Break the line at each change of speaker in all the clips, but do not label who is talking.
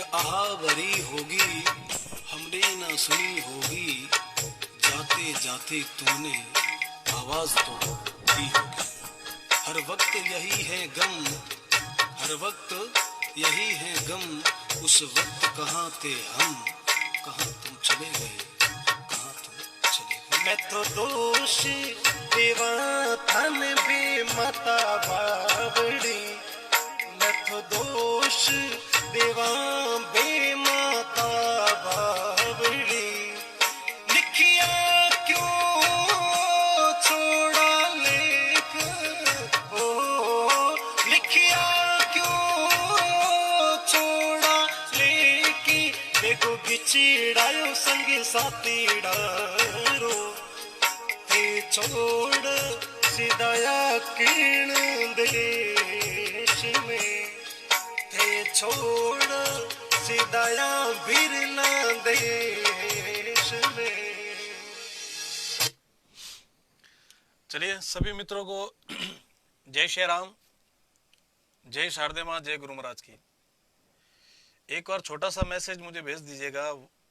कि आहा भरी होगी हमने ना सुनी होगी, जाते जाते तूने आवाज तो दी होगी। हर वक्त यही है गम, हर वक्त यही है गम, उस वक्त कहाँ थे हम, कहाँ तुम चले गए, कहाँ तुम चले गए।
मैं तो दोष देवा थन बे माता बावड़ी, मैं तो दोष देवा बे माता बावड़ी। लिखिया क्यों छोड़ा लेख, ओ लिखिया क्यों छोड़ा लेकी, देखो बिछड़ायो संग साथी डारो, ते छोड़ सिदाया किण देश में, ते छोड़ सिदाया बिरला देश में।
चलिए सभी मित्रों को जय श्री राम, जय शारदे माँ, जय गुरु महाराज की। एक और छोटा सा मैसेज मुझे भेज दीजिएगा,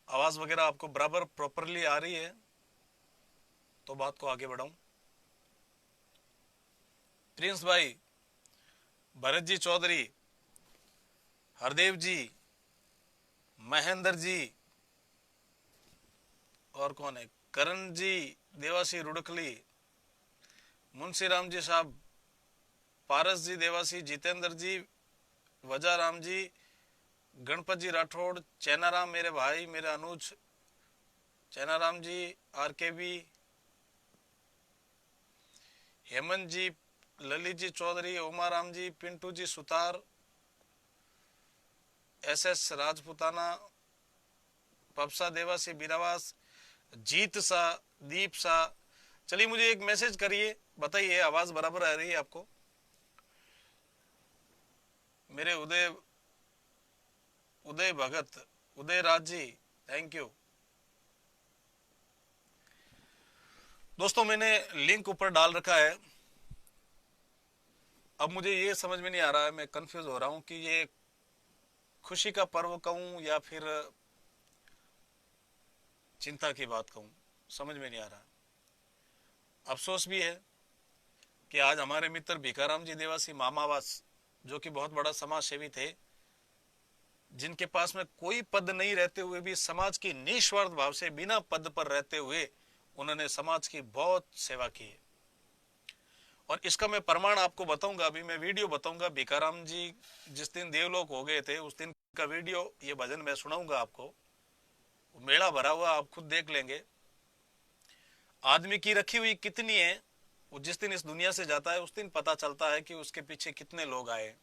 आवाज वगैरह आपको बराबर प्रॉपरली आ रही है तो बात को आगे बढ़ाऊं। प्रिंस भाई, भरत जी चौधरी, हरदेव जी, महेंद्र जी, और कौन है, करण जी, देवासी रुड़कली, मुंशी राम जी साहब, पारस जी देवासी, जितेंद्र जी, वजाराम जी, गणपत जी राठौड़, चैनाराम मेरे भाई, मेरे अनुज, चैनाराम जी, आरकेबी, हेमंत जी, ललित जी चौधरी, उमाराम जी, पिंटू जी सुतार, एसएस राजपुताना, पपसा देवासी बीरावास, जीत सा, दीप सा। चलिए मुझे एक मैसेज करिए, बताइए आवाज बराबर आ रही है आपको। मेरे उदय भगत, उदय राज जी, थैंक यू। दोस्तों मैंने लिंक ऊपर डाल रखा है। अब मुझे ये समझ में नहीं आ रहा है, मैं कंफ्यूज हो रहा हूं कि ये खुशी का पर्व कहूं या फिर चिंता की बात कहूं, समझ में नहीं आ रहा। अफसोस भी है कि आज हमारे मित्र भिकाराम जी देवासी मामावास, जो कि बहुत बड़ा समाज सेवी थे, जिनके पास में कोई पद नहीं रहते हुए भी समाज की निस्वार्थ भाव से बिना पद पर रहते हुए उन्होंने समाज की बहुत सेवा की है। और इसका मैं प्रमाण आपको बताऊंगा, अभी मैं वीडियो बताऊंगा। भिकाराम जी जिस दिन देवलोक हो गए थे उस दिन का वीडियो, ये भजन मैं सुनाऊंगा आपको। मेला भरा हुआ, आप खुद देख लेंगे। आदमी की रखी हुई कितनी है, वो जिस दिन इस दुनिया से जाता है उस दिन पता चलता है कि उसके पीछे कितने लोग आए।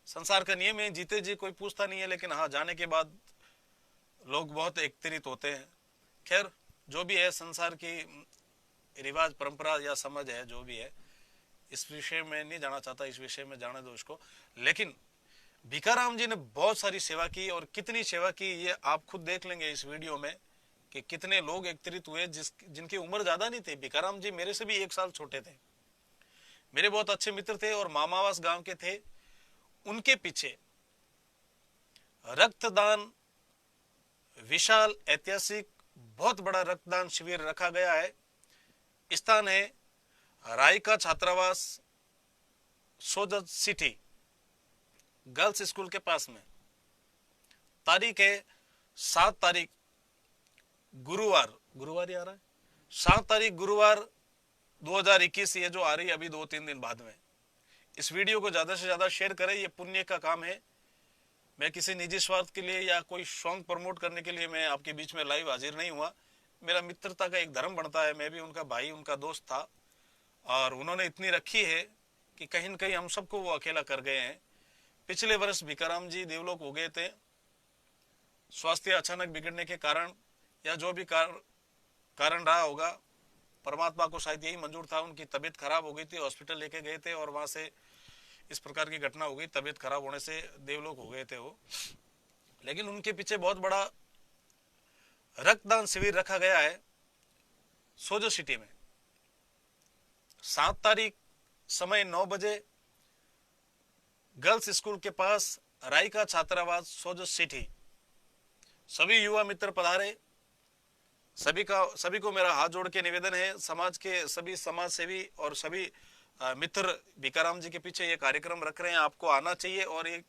संसार का नियम है, जीते जी कोई पूछता नहीं है, लेकिन हाँ जाने के बाद लोग बहुत एकत्रित होते हैं। खैर जो भी है, संसार की रिवाज परंपरा या समझ है, जो भी है, इस विषय में नहीं जाना चाहता, इस विषय में जाने दो इसको। लेकिन भिकाराम जी ने बहुत सारी सेवा की, और कितनी सेवा की ये आप खुद देख लेंगे इस वीडियो में कि कितने लोग एकत्रित हुए जिनकी उम्र ज्यादा नहीं थी। भिकाराम जी मेरे से भी 1 साल छोटे थे, मेरे बहुत अच्छे मित्र थे और मामावास गांव के थे। उनके पीछे रक्तदान, विशाल ऐतिहासिक बहुत बड़ा रक्तदान शिविर रखा गया है। स्थान है रायका छात्रावास, सोजत सिटी, गर्ल्स स्कूल के पास में। तारीख है 7 तारीख गुरुवार, गुरुवार ही आ रहा है, 7 तारीख गुरुवार 2021, ये जो आ रही है अभी 2-3 दिन बाद में। इस वीडियो को ज्यादा से ज्यादा शेयर करें, ये पुण्य का काम है। मैं किसी निजी स्वार्थ के लिए या कोई सॉन्ग प्रमोट करने के लिए मैं आपके बीच में लाइव हाजिर नहीं हुआ। मेरा मित्रता का एक धर्म बनता है, मैं भी उनका भाई, उनका दोस्त था, और उन्होंने इतनी रखी है कि कहीं न कहीं हम सबको वो अकेला कर गए हैं। पिछले वर्ष भिकाराम जी देवलोक हो गए थे। स्वास्थ्य अचानक बिगड़ने के कारण या जो भी कारण रहा होगा, परमात्मा को शायद यही मंजूर था, उनकी तबीयत खराब हो गई थी, हॉस्पिटल लेके गए थे और वहां से इस प्रकार की घटना हो गई, तबीयत खराब होने से देवलोक हो गए थे वो। लेकिन उनके पीछे बहुत बड़ा रक्तदान शिविर रखा गया है सोजो सिटी में। 7 तारीख समय 9 बजे गर्ल्स स्कूल के पास रायका छात्रावास सोजत सिटी। सभी युवा मित्र पधारे। सभी को मेरा हाथ जोड़ के निवेदन है, समाज के सभी समाज सेवी और सभी मित्र भिकाराम जी के पीछे ये कार्यक्रम रख रहे हैं, आपको आना चाहिए। और एक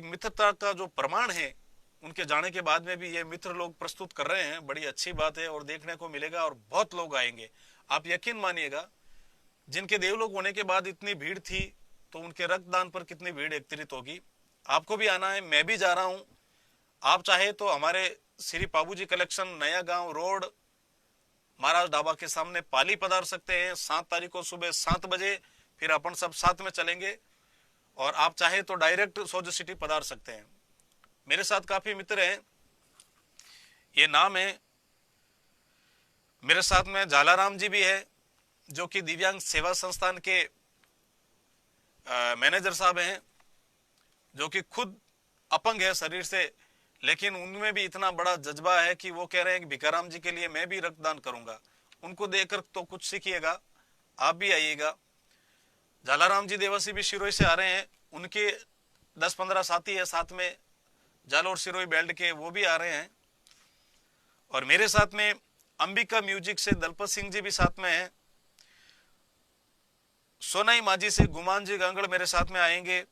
मित्रता का जो प्रमाण है, उनके जाने के बाद में भी ये मित्र लोग प्रस्तुत कर रहे हैं, बड़ी अच्छी बात है और देखने को मिलेगा और बहुत लोग आएंगे। आप यकीन मानिएगा, जिनके देवलोक होने के बाद इतनी भीड़ थी तो उनके रक्तदान पर कितनी भीड़ एकत्रित होगी। आपको भी आना है, मैं भी जा रहा हूं। आप चाहे तो हमारे श्री पाबूजी कलेक्शन, नया गांव रोड, महाराज ढाबा के सामने पाली पधार सकते हैं 7 तारीख को सुबह 7 बजे। फिर अपन सब साथ में चलेंगे। और आप चाहे तो डायरेक्ट सोजत सिटी पधार सकते हैं। मेरे साथ काफी मित्र हैं। ये नाम है, मेरे साथ में झालाराम जी भी है, जो कि दिव्यांग सेवा संस्थान के मैनेजर साहब हैं, जो कि खुद अपंग है शरीर से, लेकिन उनमें भी इतना बड़ा जज्बा है कि वो कह रहे हैं कि भिकाराम जी के लिए मैं भी रक्तदान करूंगा। उनको देखकर तो कुछ सीखिएगा, आप भी आइएगा। झालाराम जी देवासी भी शिरोई से आ रहे हैं, उनके 10-15 साथी है साथ में, जालोर सिरोई बेल्ट के, वो भी आ रहे हैं। और मेरे साथ में अंबिका म्यूजिक से दलपत सिंह जी भी साथ में हैं। सोनाई माझी से गुमान जी गांगड़ मेरे साथ में आएंगे।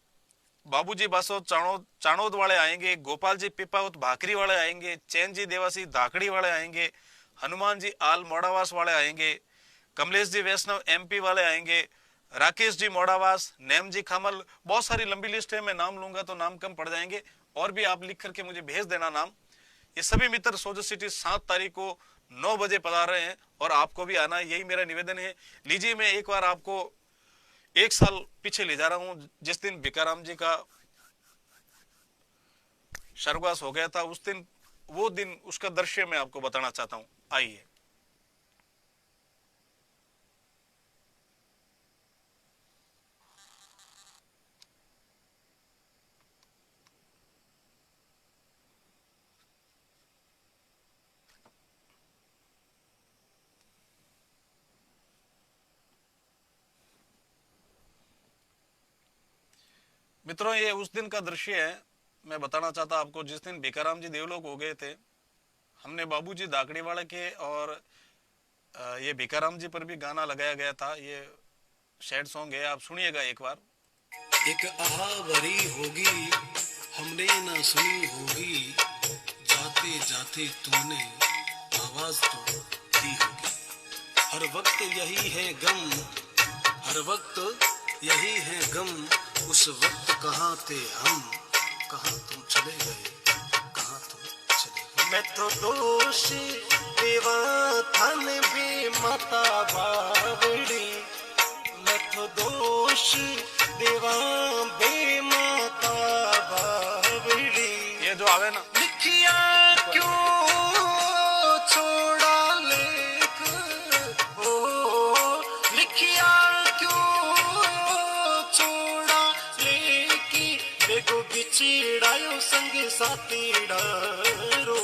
बाबूजी बासोद चाणोद वाले आएंगे। गोपाल जी पिपावत भाकरी वाले आएंगे। चैन जी देवासी धाकड़ी वाले आएंगे। हनुमान जी आल मोड़ावास वाले आएंगे। कमलेश जी वैष्णव एमपी वाले आएंगे। राकेश जी मोड़ावास, नेम जी खामल, बहुत सारी लंबी लिस्ट है, मैं नाम लूंगा तो नाम कम पड़ जाएंगे। और भी आप लिख करके मुझे भेज देना नाम। ये सभी मित्र सोजत सिटी 7 तारीख को 9 बजे पधार रहे हैं और आपको भी आना है, यही मेरा निवेदन है। लीजिए, मैं एक बार आपको 1 साल पीछे ले जा रहा हूं, जिस दिन भिकाराम जी का स्वर्गवास हो गया था, उस दिन, वो दिन, उसका दृश्य मैं आपको बताना चाहता हूं। आइए। मित्रों, ये उस दिन का दृश्य है, मैं बताना चाहता आपको, जिस दिन भिकाराम जी देवलोक हो गए थे। हमने बाबूजी दाकड़ी वाले के और ये भिकाराम जी पर भी गाना लगाया गया था। ये सैड सॉन्ग है, आप सुनिएगा एक बार।
एक आहा भरी होगी हमने ना सुनी होगी, जाते जाते तूने आवाज तो दी होगी। हर वक्त यही है गम, हर वक्त यही है गम, उस वक्त कहाँ थे हम, कहाँ तुम चले गए, कहाँ तुम चले गए।
मैं तो दोष देवा थन बे माता बावड़ी, मैं तो दोष देवा बे माता बावड़ी।
ये जो आवे ना,
लिखिया क्यों छोड़ा लेख, ओ लिखिया क्यों छोड़ा लेकी, देखो बिछड़ायो संग साथी डारो,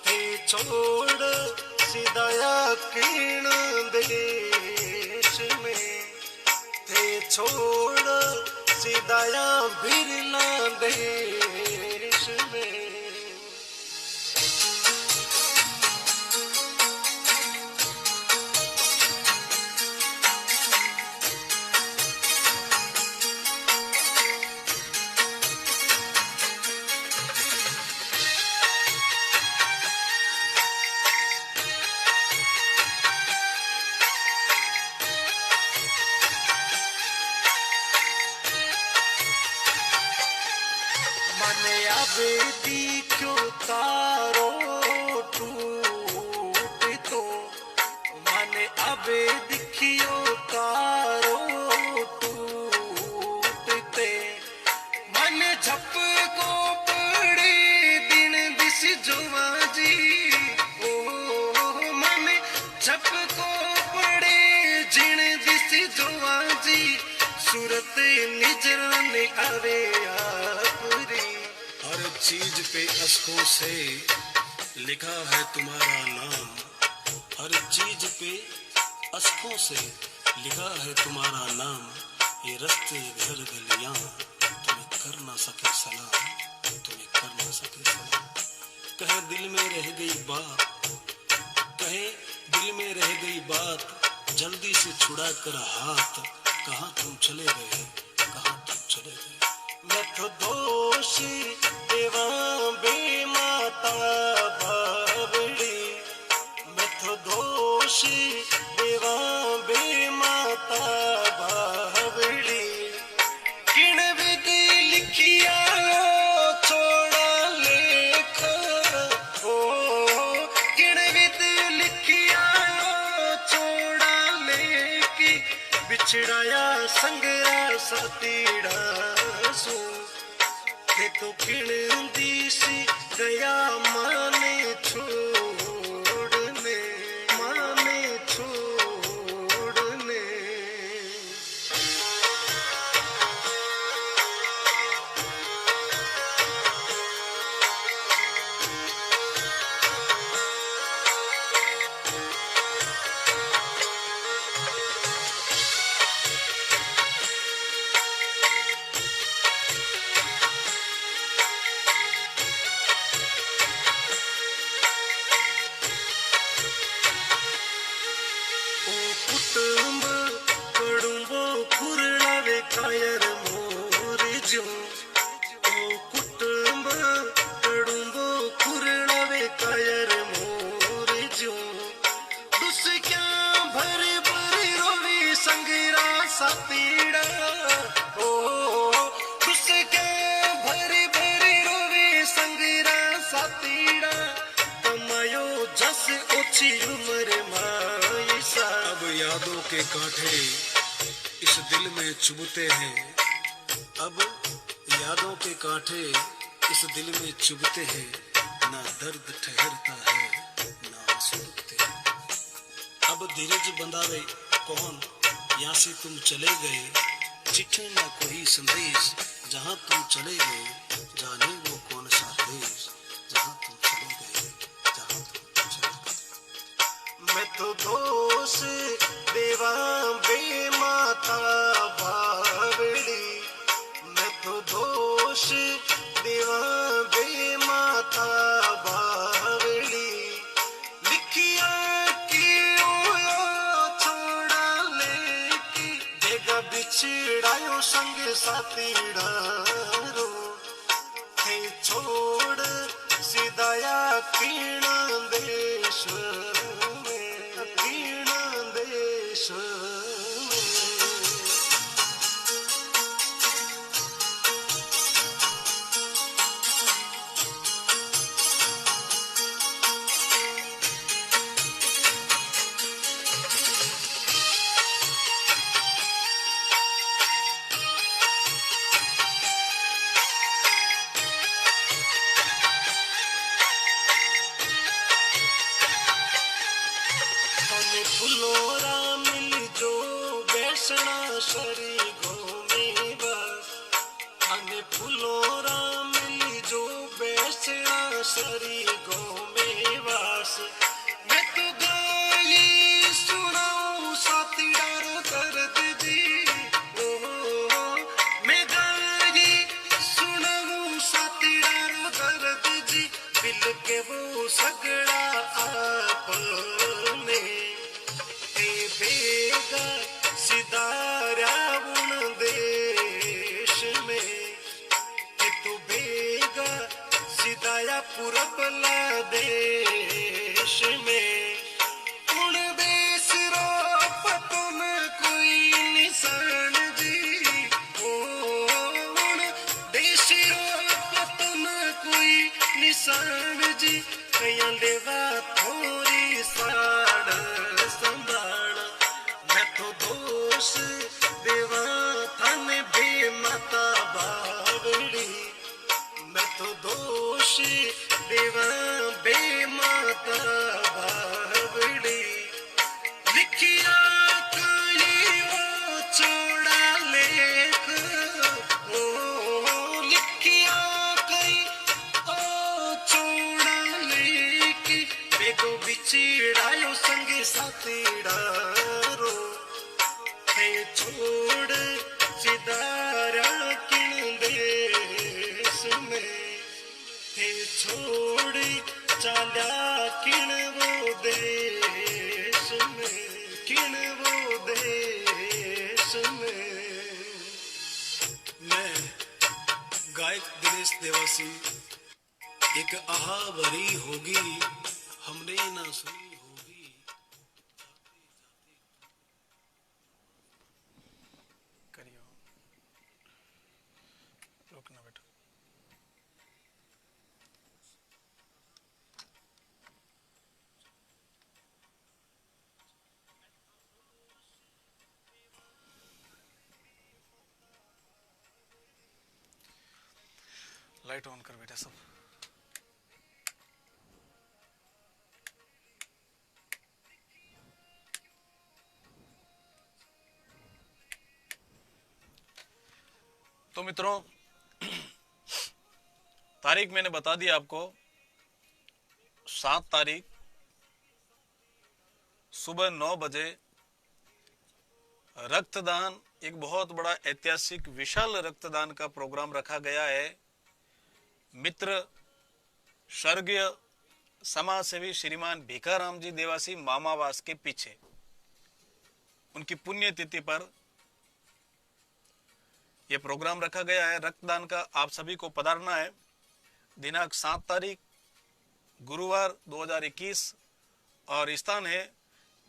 ते छोड़ सिदाया किण देश में, ते छोड़ सिदाया बिरला देश में। बेटी क्यों तारो टूट तो, माने अबे दिखियो तारो टूटते, माने झप को पड़ी दिन दिस जुआ जी, ओ माने झप को पड़े जिन दिस जुआ जी, सूरत निजर आवे आपरी।
हर चीज पे अशकों से लिखा है तुम्हारा नाम, हर चीज पे अशकों से लिखा है तुम्हारा नाम, ये रस्ते घर गलियां तुम्हें कर ना सके सलाम, तुम्हें कर ना सके सलाम। कहे दिल में रह गई बात, कहे दिल में रह गई बात, जल्दी से छुड़ा कर हाथ, कहाँ तुम चले गए, कहाँ तुम चले गए।
मैं तो दोषी देवा बे माता बावड़ी, मैं तो दोषी देवा बे माता बावड़ी। किण विधि लिखिया छोड़ा लेख, ओ किण विधि लिखिया छोड़ा लेख, बिछड़ाया संगरा सातीड़ा सो। थे तो किण सी गया माने छोड़ने, माने छोड़ने। कुटुंब कड़ुंबो कुरलावे कायर मोर जो, ओ कुटुंब कड़ुंबो कुरलावे कायर मोर जो। दुस क्या भर भर रोवी संगरा सातीड़ा, ओ दुस क्या भर भर रोवी संगरा सातीड़ा। कमायो जस ओछी उम्र माई सा।
अब यादों के कांटे इस दिल में चुभते हैं, अब यादों के कांटे इस दिल में चुभते हैं। ना दर्द ठहरता है, ना आंसू रुकते हैं। अब धीरज बंधावे कौन, यहाँ से तुम चले गए। चिट्ठी ना कोई संदेश, जहाँ तुम चले गए। जाने वो कौन सा देश, जहाँ तुम चले गए, जहाँ तुम चले गए।
मैं तो दोष देवा बे माता बावड़ी, मैं तो दोष देवा बे माता बावड़ी। लिखिया क्यों छोड़ा लेके, देगा बिछड़ायो संग सातीड़ा रो। थे छोड़ सिदाया किण देश में, किण देश में। फुलोरा मिल जो बैसना शरी घूमे बस, हमें फुलोरा मिल जो बैसना शरी घूमे बस। मैं तो गाई सुनाऊं सातीड़ा रो दर्द जी, ओ मैं गाई सुनाऊं सातीड़ा रो दर्द जी। दिल के वो सगड़ा आपने बेगा सिदारा उन देश में। तो बेगा सिदाया पुरबला देश में। उन देश रो पतन कोई निशान जी, ओ उन देश रो पतन कोई निशान जी। कया लेवा थोड़ी साड़ संभाल, मैं तो दोष देवा थन बे माता बावड़ी, मैं तो दोष देवा बे माता बावड़ी। लिखिया कहीं वो छोड़ा लेख, ओ लिखिया कहीं ओ छोड़ा लेख। बेगो बिछड़ायो संग सातीड़ा रो। थे छोड़ देश में।
मैं गायक दिनेश देवासी, एक आहा भरी होगी हमने ना सुनी होगी।
करिए रुकना बेटा। लाइट ऑन कर बेटा सब। तो मित्रों, तारीख मैंने बता दी आपको, 7 तारीख सुबह 9 बजे रक्तदान, एक बहुत बड़ा ऐतिहासिक विशाल रक्तदान का प्रोग्राम रखा गया है। मित्र स्वर्गीय समाज सेवी श्रीमान भीखाराम जी देवासी मामावास के पीछे, उनकी पुण्यतिथि पर यह प्रोग्राम रखा गया है रक्तदान का। आप सभी को पधारना है। दिनांक 7 तारीख गुरुवार 2021 और स्थान है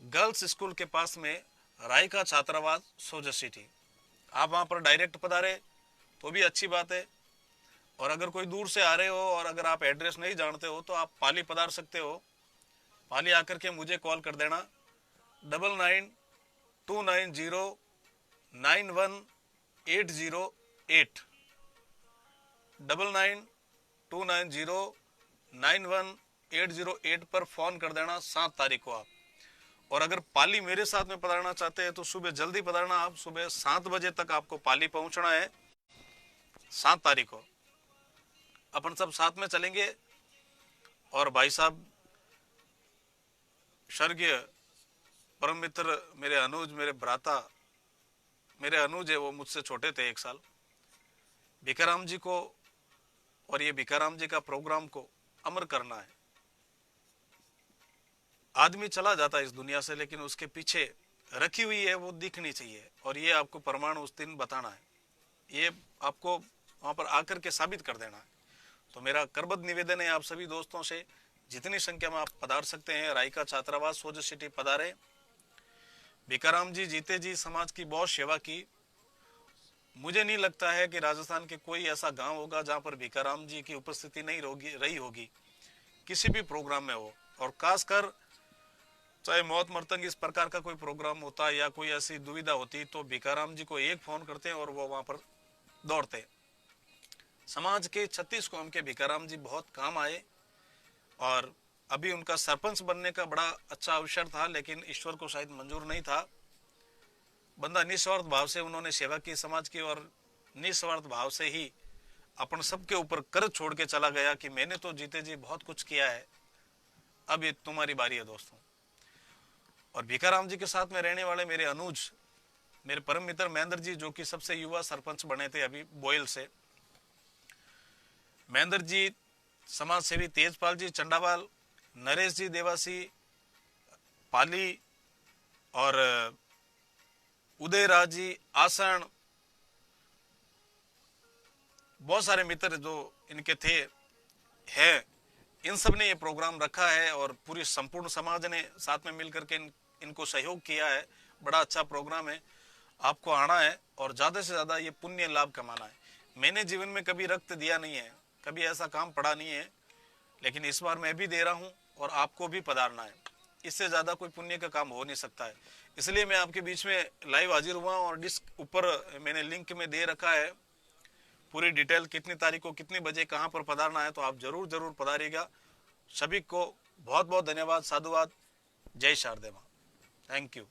गर्ल्स स्कूल के पास में रायका छात्रावास सोजत सिटी। आप वहां पर डायरेक्ट पधारे तो भी अच्छी बात है, और अगर कोई दूर से आ रहे हो और अगर आप एड्रेस नहीं जानते हो तो आप पाली पधार सकते हो। पाली आकर के मुझे कॉल कर देना 9929091808 9929091808 पर फोन कर देना 7 तारीख को आप। और अगर पाली मेरे साथ में पधारना चाहते हैं तो सुबह जल्दी पधारना। आप सुबह 7 बजे तक आपको पाली पहुंचना है 7 तारीख को। अपन सब साथ में चलेंगे। और भाई साहब स्वर्गीय परम मित्र मेरे अनुज, मेरे भ्राता, मेरे अनुज है, वो मुझसे छोटे थे 1 साल। भीखाराम जी को और ये भीखाराम जी का प्रोग्राम को अमर करना है। आदमी चला जाता है इस दुनिया से, लेकिन उसके पीछे रखी हुई है वो दिखनी चाहिए, और ये आपको प्रमाण उस दिन बताना है। ये आपको वहां पर आकर के साबित कर देना है। तो मेरा करबद्ध निवेदन है आप सभी दोस्तों से, जितनी संख्या में आप पधार सकते हैं रायका छात्रावास सोजत सिटी पधारे। भीखाराम जी जीते जी समाज की बहुत सेवा की। मुझे नहीं लगता है कि राजस्थान के कोई ऐसा गांव होगा जहां पर भीखाराम जी की उपस्थिति नहीं रही होगी, किसी भी प्रोग्राम में हो। और खासकर चाहे मौत मर्तंग इस प्रकार का कोई प्रोग्राम होता या कोई ऐसी दुविधा होती तो भीखाराम जी को एक फोन करते हैं और वो वहां पर दौड़ते। समाज के 36 कौम के भीखाराम जी बहुत काम आए, और अभी उनका सरपंच बनने का बड़ा अच्छा अवसर था, लेकिन ईश्वर को शायद मंजूर नहीं था। बंदा निस्वार्थ भाव से उन्होंने सेवा की समाज की, और निस्वार्थ भाव से ही अपन सबके ऊपर कर्ज छोड़ के चला गया कि मैंने तो जीते जी बहुत कुछ किया है, अब ये तुम्हारी बारी है दोस्तों। और भीखाराम जी के साथ में रहने वाले मेरे अनुज, मेरे परम मित्र महेंद्र जी, जो कि सबसे युवा सरपंच बने थे अभी बोयल से। महेंद्र जी, समाज सेवी तेजपाल जी चंडावाल, नरेश जी देवासी पाली, और उदयराज जी आसन, बहुत सारे मित्र जो इनके थे है, इन सब ने ये प्रोग्राम रखा है, और पूरी संपूर्ण समाज ने साथ में मिलकर के इनको सहयोग किया है। बड़ा अच्छा प्रोग्राम है, आपको आना है और ज्यादा से ज्यादा ये पुण्य लाभ कमाना है। मैंने जीवन में कभी रक्त दिया नहीं है, कभी ऐसा काम पड़ा नहीं है, लेकिन इस बार मैं भी दे रहा हूं और आपको भी पधारना है। इससे ज्यादा कोई पुण्य का काम हो नहीं सकता है। इसलिए मैं आपके बीच में लाइव हाजिर हुआ, और डिस्क ऊपर मैंने लिंक में दे रखा है पूरी डिटेल, कितनी तारीख को कितने बजे कहां पर पधारना है। तो आप जरूर जरूर पधारिएगा। सभी को बहुत बहुत धन्यवाद, साधुवाद, जय शारदे मां। Thank you.